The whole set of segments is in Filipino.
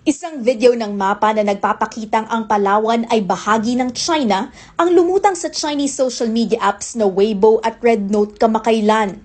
Isang video ng mapa na nagpapakitang ang Palawan ay bahagi ng China ang lumutang sa Chinese social media apps na Weibo at Red Note kamakailan.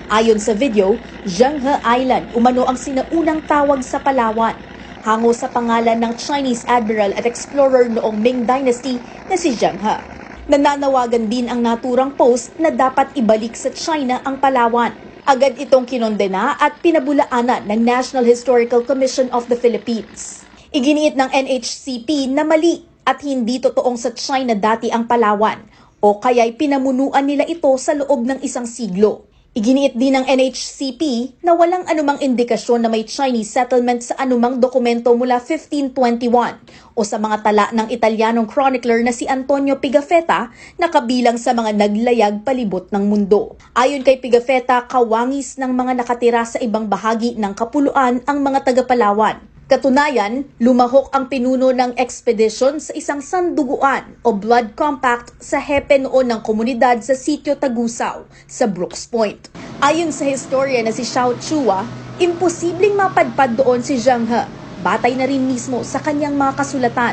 Ayon sa video, Zhenghe Island umano ang sinaunang tawag sa Palawan, hango sa pangalan ng Chinese admiral at explorer noong Ming Dynasty na si Zhenghe. Nananawagan din ang naturang post na dapat ibalik sa China ang Palawan. Agad itong kinondena at pinabulaanan ng National Historical Commission of the Philippines. Iginiit ng NHCP na mali at hindi totoong sa China dati ang Palawan o kaya'y pinamunuan nila ito sa loob ng isang siglo. Iginiit din ng NHCP na walang anumang indikasyon na may Chinese settlement sa anumang dokumento mula 1521 o sa mga tala ng Italianong chronicler na si Antonio Pigafetta na kabilang sa mga naglayag palibot ng mundo. Ayon kay Pigafetta, kawangis ng mga nakatira sa ibang bahagi ng kapuluan ang mga taga-Palawan. Katunayan, lumahok ang pinuno ng expedition sa isang sanduguan o blood compact sa hepe noon ng komunidad sa Sitio Tagusaw sa Brooks Point. Ayon sa historia na si Xiao Chua, imposibleng mapadpad doon si Zhenghe, batay na rin mismo sa kanyang mga kasulatan.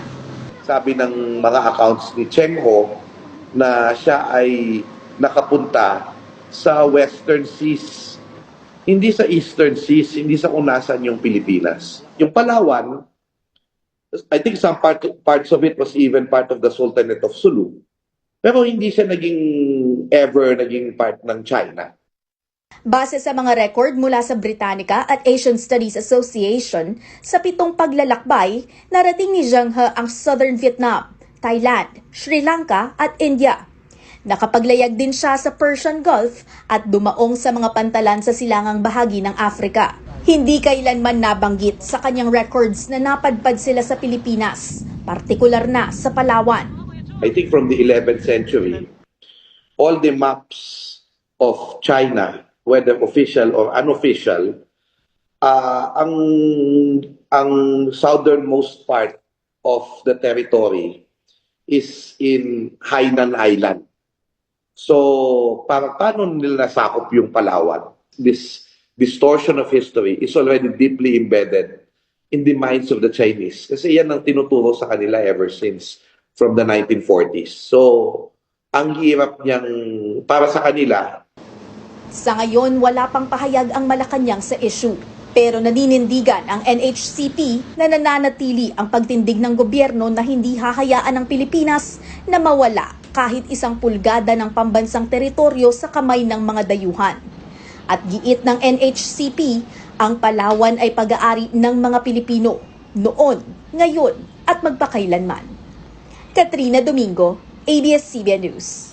Sabi ng mga accounts ni Cheng Ho na siya ay nakapunta sa Western Seas, hindi sa Eastern Seas, hindi sa kung nasan yung Pilipinas. Yung Palawan, I think some parts of it was even part of the Sultanate of Sulu. Pero hindi siya naging part ng China. Base sa mga record mula sa Britannica at Asian Studies Association, sa 7 paglalakbay, narating ni Zhenghe ang Southern Vietnam, Thailand, Sri Lanka at India. Nakapaglayag din siya sa Persian Gulf at dumaong sa mga pantalan sa silangang bahagi ng Afrika. Hindi kailanman nabanggit sa kanyang records na napadpad sila sa Pilipinas, partikular na sa Palawan. I think from the 11th century, all the maps of China, whether official or unofficial, ang southernmost part of the territory is in Hainan Island. So, paano nila nasakop yung Palawan? This distortion of history is already deeply embedded in the minds of the Chinese. Kasi yan ang tinuturo sa kanila ever since from the 1940s. So, ang hirap niyang, para sa kanila. Sa ngayon, wala pang pahayag ang Malacanang sa issue. Pero naninindigan ang NHCP na nananatili ang pagtindig ng gobyerno na hindi hahayaan ng Pilipinas na mawala kahit 1 pulgada ng pambansang teritoryo sa kamay ng mga dayuhan. At giit ng NHCP, ang Palawan ay pag-aari ng mga Pilipino noon, ngayon at magpakailanman. Katrina Domingo, ABS-CBN News.